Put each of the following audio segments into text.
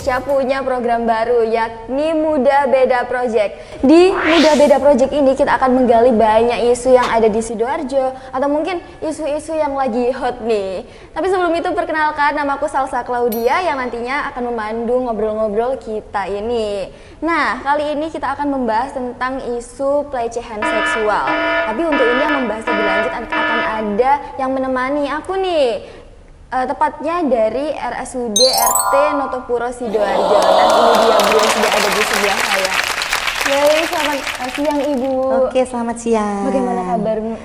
Indonesia punya program baru, yakni Muda Beda Project. Di Muda Beda Project ini kita akan menggali banyak isu yang ada di Sidoarjo atau mungkin isu-isu yang lagi hot nih. Tapi sebelum itu perkenalkan, namaku Salsa Claudia yang nantinya akan memandu ngobrol-ngobrol kita ini. Nah, kali ini kita akan membahas tentang isu pelecehan seksual. Tapi untuk ini yang membahas lebih lanjut akan ada yang menemani aku nih. Tepatnya dari RSUD RT Notopuro Sidoarjo. Nah, ini dia Bu yang sudah ada di sebelah saya. Yoi, selamat siang Ibu. Oke, selamat siang. Bagaimana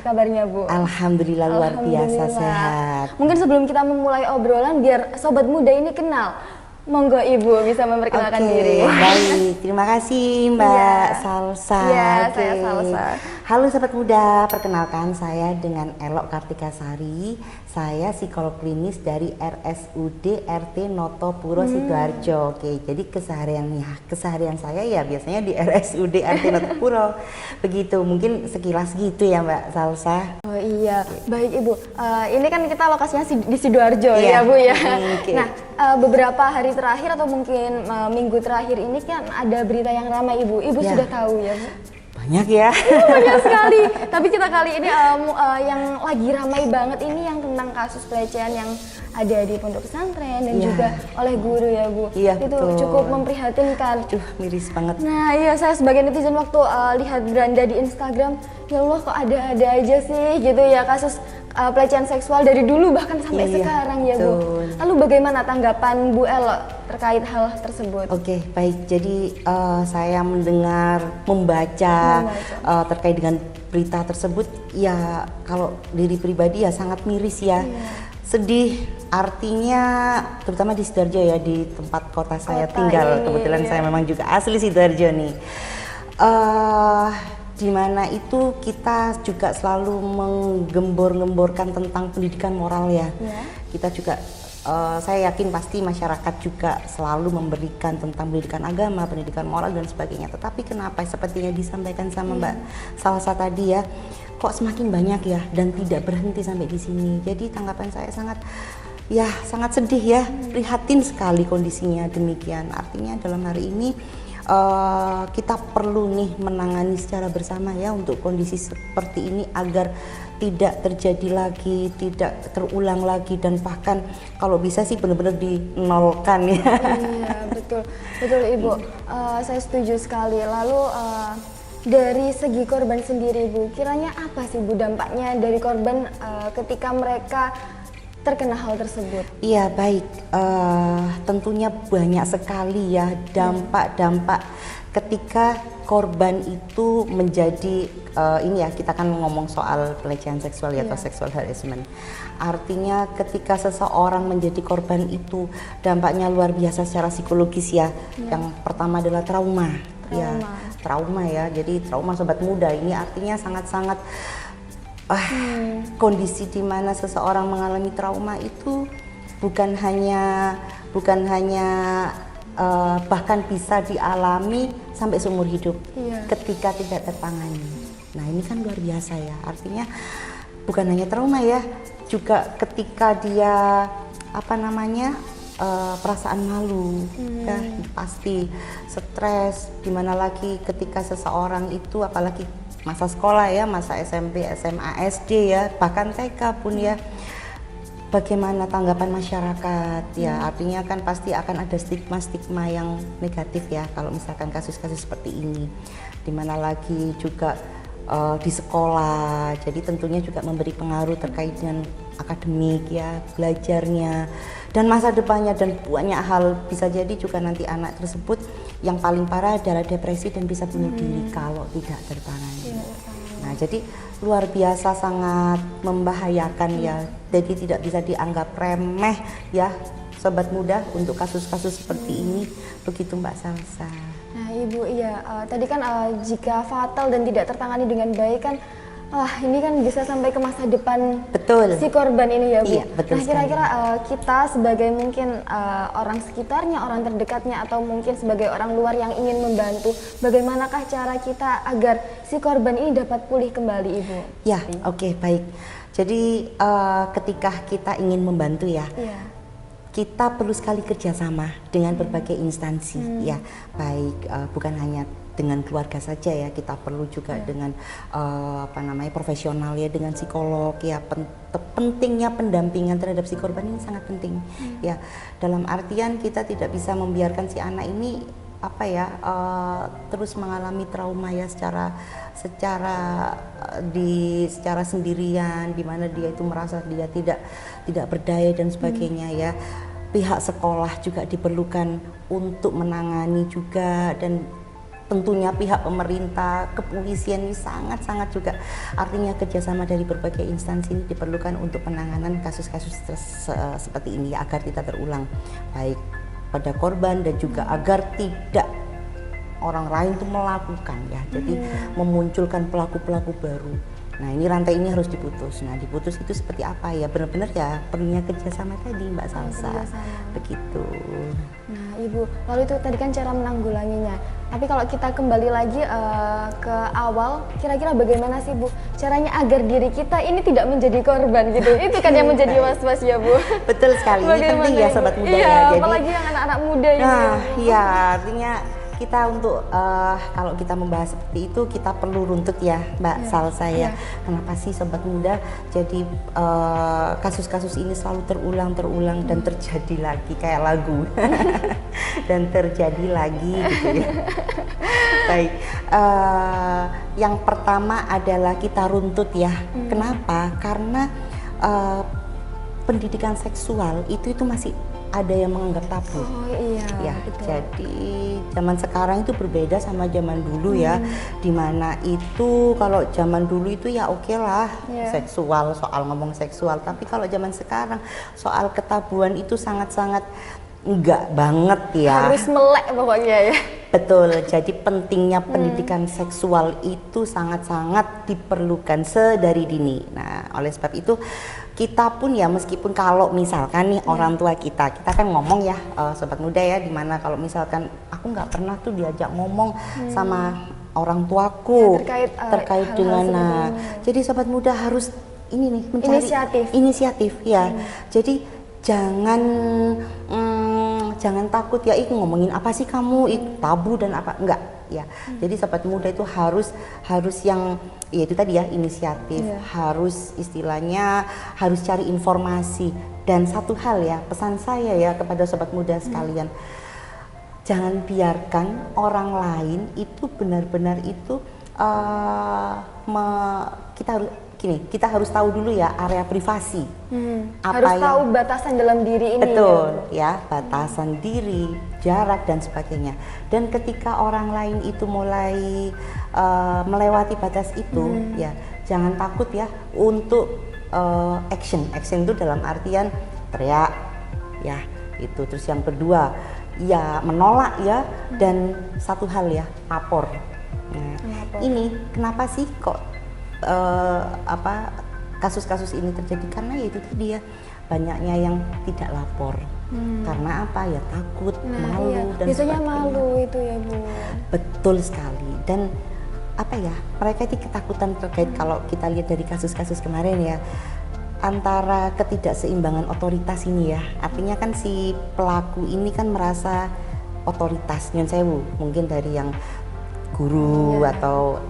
kabarnya Bu? Alhamdulillah luar biasa sehat. Mungkin sebelum kita memulai obrolan biar sobat muda ini kenal, monggo Ibu bisa memperkenalkan diri. Baik, terima kasih Mbak Salsa. Iya, saya Salsa. Halo sobat muda, perkenalkan saya dengan Elok Kartikasari. Saya psikolog klinis dari RSUD RT Notopuro Sidoarjo. Oke, jadi keseharian saya ya biasanya di RSUD RT Notopuro. Begitu, mungkin sekilas gitu ya Mbak Salsa. Oh iya, baik Ibu. Ini kan kita lokasinya di Sidoarjo ya Bu ya. Nah, beberapa hari terakhir atau mungkin minggu terakhir ini kan ada berita yang ramai Ibu. Ibu sudah tahu ya Bu? Banyak ya. Banyak sekali. Tapi kita kali ini yang lagi ramai banget ini yang tentang kasus pelecehan yang ada di pondok pesantren dan juga oleh guru ya Bu. Iya, itu betul. cukup memprihatinkan. Miris banget. Nah iya, saya sebagai netizen waktu lihat beranda di Instagram, ya Allah kok ada aja sih gitu ya kasus pelecehan seksual dari dulu bahkan sampai sekarang ya Bu. Lalu bagaimana tanggapan Bu Elo terkait hal tersebut? Oke, baik. Jadi saya membaca terkait dengan berita tersebut, ya kalau diri pribadi ya sangat miris ya. Sedih, artinya terutama di Sidoarjo ya, di tempat kota saya tinggal. Kebetulan saya memang juga asli Sidoarjo nih. Di mana itu kita juga selalu menggembor-gemborkan tentang pendidikan moral ya. Kita juga saya yakin pasti masyarakat juga selalu memberikan tentang pendidikan agama, pendidikan moral dan sebagainya. Tetapi kenapa sepertinya disampaikan sama Mbak Salsa tadi ya, kok semakin banyak ya dan tidak berhenti sampai di sini. Jadi tanggapan saya sangat sedih ya, prihatin sekali kondisinya demikian. Artinya dalam hari ini kita perlu nih menangani secara bersama ya untuk kondisi seperti ini agar tidak terjadi lagi, tidak terulang lagi, dan bahkan kalau bisa sih benar-benar dinolkan ya. Iya, betul Ibu. Saya setuju sekali. Lalu dari segi korban sendiri Bu, kiranya apa sih Bu dampaknya dari korban ketika mereka terkena hal tersebut? Iya baik, tentunya banyak sekali ya dampak-dampak ketika korban itu menjadi ini ya, kita kan ngomong soal pelecehan seksual ya atau sexual harassment. Artinya ketika seseorang menjadi korban itu dampaknya luar biasa secara psikologis ya. Yang pertama adalah trauma ya. Jadi trauma sobat muda ini artinya sangat-sangat kondisi di mana seseorang mengalami trauma itu bukan hanya bahkan bisa dialami sampai seumur hidup ketika tidak tertangani. Nah ini kan luar biasa ya, artinya bukan hanya trauma ya, juga ketika dia perasaan malu, ya pasti stres, dimana lagi ketika seseorang itu apalagi masa sekolah ya, masa SMP, SMA, SD ya, bahkan TK pun ya, bagaimana tanggapan masyarakat ya, artinya kan pasti akan ada stigma-stigma yang negatif ya kalau misalkan kasus-kasus seperti ini, dimana lagi juga di sekolah, jadi tentunya juga memberi pengaruh terkait dengan akademik ya, belajarnya dan masa depannya, dan banyak hal. Bisa jadi juga nanti anak tersebut yang paling parah adalah depresi dan bisa bunuh diri kalau tidak tertangani. Nah jadi luar biasa sangat membahayakan ya, jadi tidak bisa dianggap remeh ya sobat muda untuk kasus-kasus seperti ini, begitu Mbak Salsa. Nah Ibu, tadi kan jika fatal dan tidak tertangani dengan baik kan, ini kan bisa sampai ke masa depan si korban ini ya Bu. Iya, betul. Nah kira-kira kita sebagai mungkin orang sekitarnya, orang terdekatnya, atau mungkin sebagai orang luar yang ingin membantu, bagaimanakah cara kita agar si korban ini dapat pulih kembali Ibu? Ya, oke, baik. Jadi ketika kita ingin membantu ya, kita perlu sekali kerjasama dengan berbagai instansi ya, baik bukan hanya dengan keluarga saja ya, kita perlu juga dengan profesional ya, dengan psikolog ya. Pentingnya pendampingan terhadap si korban ini sangat penting ya, dalam artian kita tidak bisa membiarkan si anak ini terus mengalami trauma ya secara sendirian, di mana dia itu merasa dia tidak berdaya dan sebagainya ya. Pihak sekolah juga diperlukan untuk menangani juga, dan tentunya pihak pemerintah, kepolisian ini sangat juga, artinya kerjasama dari berbagai instansi ini diperlukan untuk penanganan kasus-kasus seperti ini agar tidak terulang, baik pada korban dan juga agar tidak orang lain itu melakukan ya, jadi memunculkan pelaku-pelaku baru. Nah, ini rantai ini harus diputus. Nah, diputus itu seperti apa ya? Benar-benar ya perlunya kerjasama tadi, Mbak Salsa. Begitu. Nah, Ibu, lalu itu tadi kan cara menanggulanginya. Tapi kalau kita kembali lagi ke awal, kira-kira bagaimana sih Bu caranya agar diri kita ini tidak menjadi korban gitu? Itu kan yang menjadi was-was ya Bu. Betul sekali. Ini penting ya Sobat Muda iya, ya. Jadi, apalagi yang anak-anak muda ini. Nah, iya artinya kita untuk kalau kita membahas seperti itu kita perlu runtut ya Mbak Salsa ya. Kenapa sih Sobat Muda jadi kasus-kasus ini selalu terulang dan terjadi lagi kayak lagu dan terjadi lagi gitu ya. Baik, yang pertama adalah kita runtut ya. Kenapa? Karena pendidikan seksual itu masih ada yang menganggap tabu. Oh iya. Ya, betul. jadi zaman sekarang itu berbeda sama zaman dulu ya. Dimana itu kalau zaman dulu itu ya oke lah seksual, soal ngomong seksual. Tapi kalau zaman sekarang soal ketabuan itu sangat-sangat enggak banget ya. Harus melek pokoknya ya. Betul, jadi pentingnya pendidikan seksual itu sangat-sangat diperlukan sedari dini. Nah, oleh sebab itu kita pun ya, meskipun kalau misalkan nih orang tua kita kan ngomong ya Sobat Muda ya, dimana kalau misalkan aku nggak pernah tuh diajak ngomong sama orang tuaku ya, terkait dengan jadi Sobat Muda harus ini nih mencari inisiatif ya. Jadi jangan takut ya, ngomongin apa sih kamu, tabu dan apa enggak ya. Jadi Sobat Muda itu harus yang ya itu tadi ya, inisiatif, harus istilahnya harus cari informasi. Dan satu hal ya, pesan saya ya kepada Sobat Muda sekalian, jangan biarkan orang lain itu benar-benar itu kita harus tahu dulu ya area privasi. Harus tahu batasan dalam diri ini. Betul ya, batasan diri, jarak dan sebagainya. Dan ketika orang lain itu mulai melewati batas itu, ya jangan takut ya untuk action. Action itu dalam artian teriak, ya itu. Terus yang kedua, ya menolak ya. Dan satu hal ya, lapor. Nah, ini kenapa sih kok kasus-kasus ini terjadi? Karena ya itu tadi ya, banyaknya yang tidak lapor. Karena apa ya, takut, malu dan biasanya sebagainya. malu itu ya Bu. Betul sekali. Dan apa ya, mereka itu ketakutan terkait kalau kita lihat dari kasus-kasus kemarin ya, antara ketidakseimbangan otoritas ini ya. Artinya kan si pelaku ini kan merasa otoritas, nyun sewu, mungkin dari yang guru atau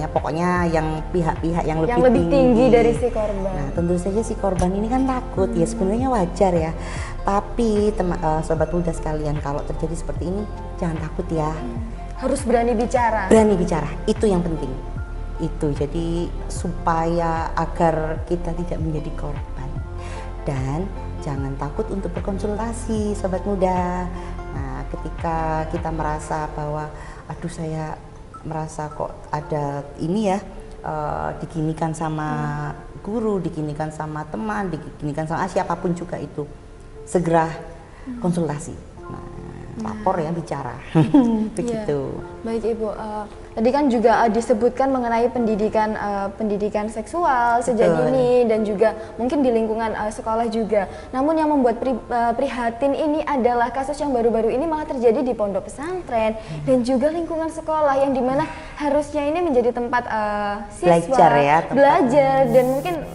pokoknya yang pihak-pihak yang lebih tinggi dari si korban. Nah, tentu saja si korban ini kan takut ya, sebenarnya wajar ya. Tapi Sobat Muda sekalian, kalau terjadi seperti ini jangan takut ya. Harus berani bicara. Berani bicara, itu yang penting. Itu jadi supaya agar kita tidak menjadi korban. Dan jangan takut untuk berkonsultasi Sobat Muda. Nah, ketika kita merasa bahwa aduh saya merasa kok ada ini ya, diginikan sama guru, diginikan sama teman, diginikan sama siapapun juga itu, segera konsultasi. Lapor ya, bicara. Begitu. Baik Ibu, tadi kan juga disebutkan mengenai pendidikan seksual sejak dini dan juga mungkin di lingkungan sekolah juga. Namun yang membuat prihatin ini adalah kasus yang baru-baru ini malah terjadi di pondok pesantren dan juga lingkungan sekolah, yang dimana harusnya ini menjadi tempat siswa belajar ya, belajar dan mungkin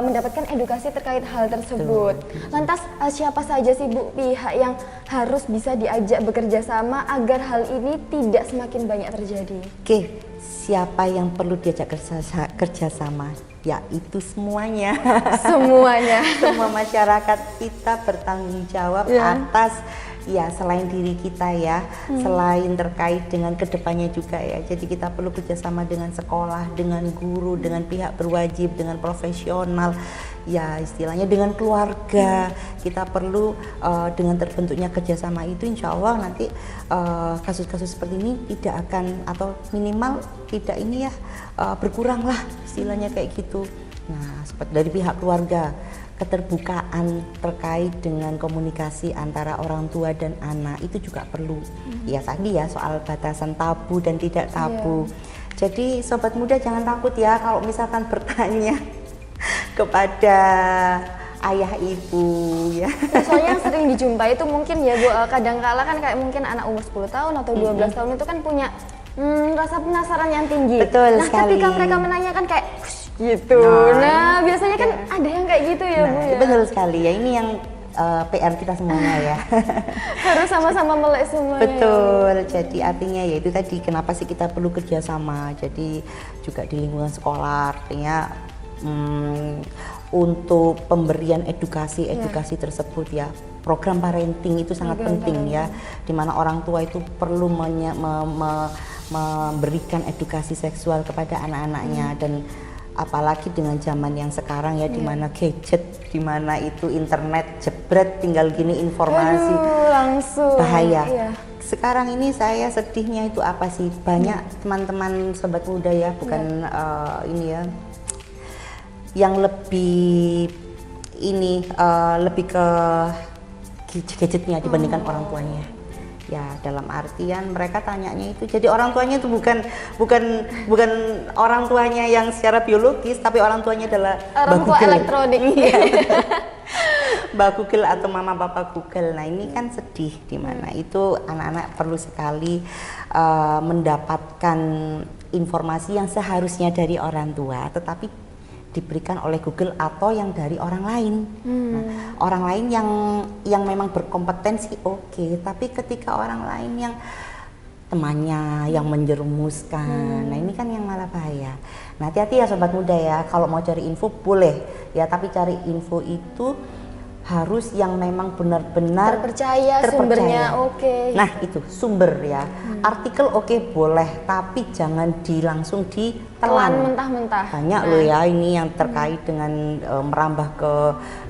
mendapatkan edukasi terkait hal tersebut. Lantas siapa saja sih Bu pihak yang harus bisa diajak bekerja sama agar hal ini tidak semakin banyak terjadi? Oke, siapa yang perlu diajak kerjasama? Ya itu semuanya. Semuanya. Semua masyarakat kita bertanggung jawab atas ya selain diri kita ya, selain terkait dengan kedepannya juga ya. Jadi kita perlu kerjasama dengan sekolah, dengan guru, dengan pihak berwajib, dengan profesional, ya istilahnya dengan keluarga. Kita perlu dengan terbentuknya kerjasama itu, insya Allah nanti kasus-kasus seperti ini tidak akan, atau minimal tidak ini ya berkurang lah istilahnya kayak gitu. Nah seperti dari pihak keluarga, keterbukaan terkait dengan komunikasi antara orang tua dan anak itu juga perlu. Ya tadi ya soal batasan tabu dan tidak tabu. Jadi sobat muda jangan takut ya kalau misalkan bertanya kepada ayah ibu ya. Soalnya yang sering dijumpai itu mungkin ya Bu, kadang-kala kan kayak mungkin anak umur 10 tahun atau 12 tahun itu kan punya rasa penasaran yang tinggi. Betul sekali. Ketika mereka menanyakan kayak gitu. Nah, biasanya kan ada yang kayak gitu ya Bu ya. Betul sekali ya, ini yang PR kita semuanya ya. Harus sama-sama melek semuanya. Betul, jadi artinya ya itu tadi kenapa sih kita perlu kerjasama. Jadi juga di lingkungan sekolah artinya untuk pemberian edukasi tersebut ya. Program parenting itu sangat penting ya, dimana orang tua itu perlu memberikan edukasi seksual kepada anak-anaknya. Dan apalagi dengan zaman yang sekarang ya, dimana gadget, dimana itu internet jebret tinggal gini informasi langsung bahaya. Sekarang ini saya sedihnya itu apa sih, banyak teman-teman sobat muda ya, bukan ini ya, yang lebih ini lebih ke gadgetnya dibandingkan orang tuanya. Ya dalam artian mereka tanyanya itu, jadi orang tuanya itu bukan orang tuanya yang secara biologis, tapi orang tuanya adalah orang tua elektronik. Mbak Google atau mama papa Google. Nah ini kan sedih, dimana itu anak-anak perlu sekali mendapatkan informasi yang seharusnya dari orang tua, tetapi diberikan oleh Google atau yang dari orang lain. Nah, orang lain yang memang berkompetensi oke, tapi ketika orang lain yang temannya yang menjerumuskan, nah ini kan yang malah bahaya. Nah hati-hati ya sobat muda ya, kalau mau cari info boleh ya, tapi cari info itu harus yang memang benar-benar terpercaya. Sumbernya oke. Nah itu sumber ya. Artikel oke boleh, tapi jangan langsung ditelan mentah-mentah. Banyak loh ya ini yang terkait dengan merambah ke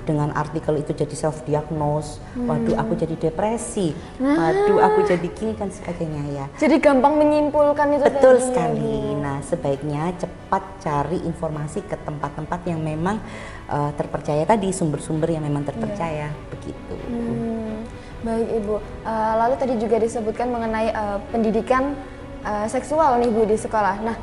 dengan artikel itu jadi self diagnose. Waduh aku jadi depresi. Waduh aku jadi gini dan sebagainya ya. Jadi gampang menyimpulkan itu. Betul tadi, sekali. Nah sebaiknya cepat cari informasi ke tempat-tempat yang memang terpercaya tadi, sumber-sumber yang memang terpercaya begitu. Baik Ibu, lalu tadi juga disebutkan mengenai pendidikan seksual nih Bu di sekolah. Nah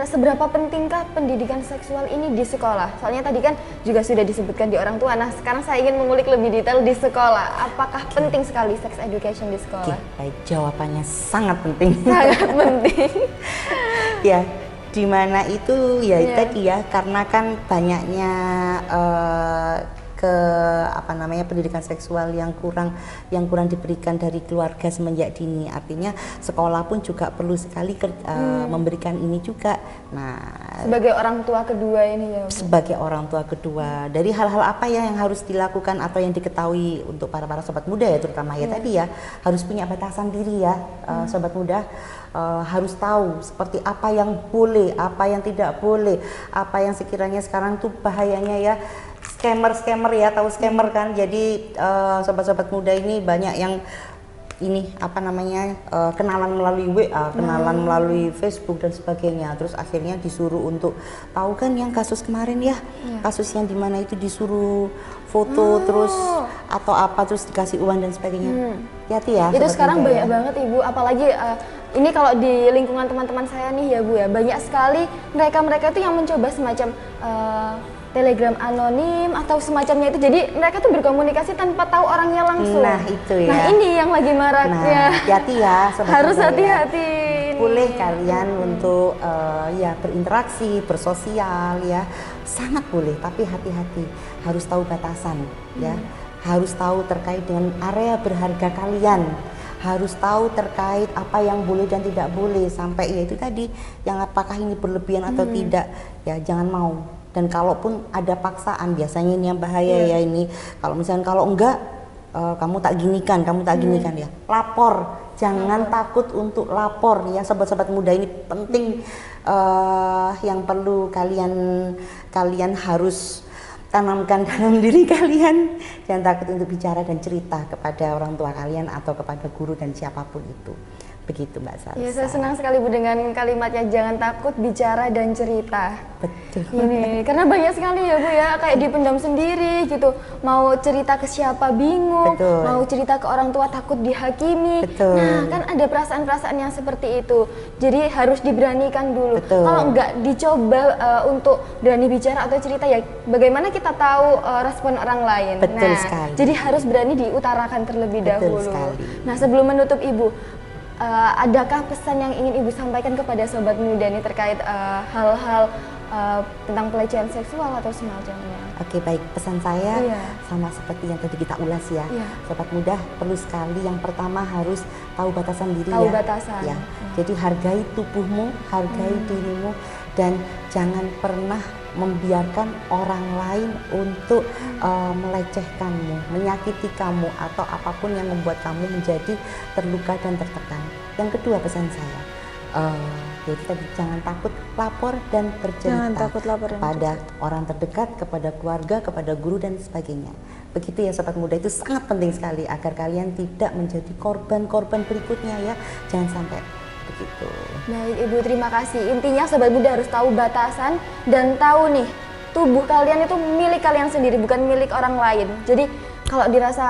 seberapa pentingkah pendidikan seksual ini di sekolah? Soalnya tadi kan juga sudah disebutkan di orang tua. Nah sekarang saya ingin mengulik lebih detail di sekolah. Apakah penting sekali sex education di sekolah? Baik, jawabannya sangat penting. Sangat penting. Ya, dimana itu ya tadi ya, karena kan banyaknya pendidikan seksual yang kurang diberikan dari keluarga semenjak dini. Artinya sekolah pun juga perlu sekali memberikan ini juga. Nah sebagai orang tua kedua ini ya Bu. Sebagai orang tua kedua, dari hal-hal apa ya yang harus dilakukan atau yang diketahui untuk para sobat muda ya, terutama ya tadi ya, harus punya batasan diri ya. Sobat muda harus tahu seperti apa yang boleh, apa yang tidak boleh, apa yang sekiranya sekarang tuh bahayanya ya. Scammer ya, tahu scammer kan. Jadi sobat-sobat muda ini banyak yang ini kenalan melalui WA, kenalan melalui Facebook dan sebagainya. Terus akhirnya disuruh untuk tahu kan yang kasus kemarin ya, kasus yang dimana itu disuruh foto terus atau apa terus dikasih uang dan sebagainya. Hati-hati ya. Itu sekarang banyak banget Ibu, apalagi ini kalau di lingkungan teman-teman saya nih ya Bu ya, banyak sekali mereka itu yang mencoba semacam telegram anonim atau semacamnya itu, jadi mereka tuh berkomunikasi tanpa tahu orangnya langsung. Nah itu ya. Nah ini yang lagi marak ya. Hati-hati ya sobat harus muda hati-hati. Ya. boleh kalian untuk ya berinteraksi, bersosial ya, sangat boleh. Tapi hati-hati, harus tahu batasan ya, harus tahu terkait dengan area berharga kalian, harus tahu terkait apa yang boleh dan tidak boleh, sampai ya itu tadi, yang apakah ini berlebihan atau tidak ya, jangan mau. Dan kalaupun ada paksaan, biasanya ini yang bahaya ya ini. Kalau misalnya kalau enggak, kamu tak ginikan ya, lapor. Jangan takut untuk lapor ya, sobat-sobat muda, ini penting yang perlu kalian harus tanamkan dalam diri kalian. Jangan takut untuk bicara dan cerita kepada orang tua kalian atau kepada guru dan siapapun itu. Begitu Mbak Salsa. Ya, saya senang sekali Bu dengan kalimatnya, jangan takut bicara dan cerita. Betul. Ini karena banyak sekali ya Bu ya, kayak dipendam sendiri gitu. Mau cerita ke siapa bingung, Betul. mau cerita ke orang tua takut dihakimi. Betul. Nah, kan ada perasaan-perasaan yang seperti itu. Jadi harus diberanikan dulu. Betul. Kalau enggak dicoba untuk berani bicara atau cerita, ya bagaimana kita tahu respon orang lain. Betul nah, sekali. Jadi harus berani diutarakan terlebih Betul dahulu. sekali. Nah, sebelum menutup Ibu, adakah pesan yang ingin Ibu sampaikan kepada sobat muda nih terkait hal-hal tentang pelecehan seksual atau semacamnya? Oke, baik, pesan saya Iya. sama seperti yang tadi kita ulas ya. Iya. Sobat muda perlu sekali, yang pertama harus tahu batasan diri Tahu ya. batasan. Ya. Jadi hargai tubuhmu, hargai dirimu, dan jangan pernah membiarkan orang lain untuk melecehkanmu, menyakiti kamu, atau apapun yang membuat kamu menjadi terluka dan tertekan. Yang kedua pesan saya, jadi tadi jangan takut lapor dan bercerita. Jangan takut lapor dan pada orang terdekat, kepada keluarga, kepada guru dan sebagainya. Begitu ya sobat muda, itu sangat penting sekali agar kalian tidak menjadi korban-korban berikutnya ya. Jangan sampai begitu. Baik Ibu, terima kasih. Intinya sobat muda harus tahu batasan dan tahu nih, tubuh kalian itu milik kalian sendiri, bukan milik orang lain. Jadi kalau dirasa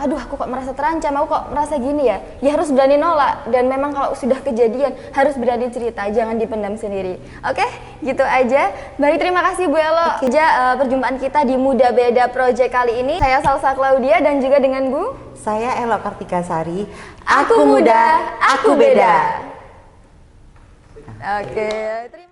aduh aku kok merasa terancam, aku kok merasa gini ya, ya harus berani nolak. Dan memang kalau sudah kejadian harus berani cerita, jangan dipendam sendiri. Oke, gitu aja. Baik, terima kasih Bu Elo. Aja perjumpaan kita di Muda Beda Project kali ini. Saya Salsa Claudia dan juga dengan Bu, Saya Elo Kartikasari. Aku muda, aku beda. Oke, terima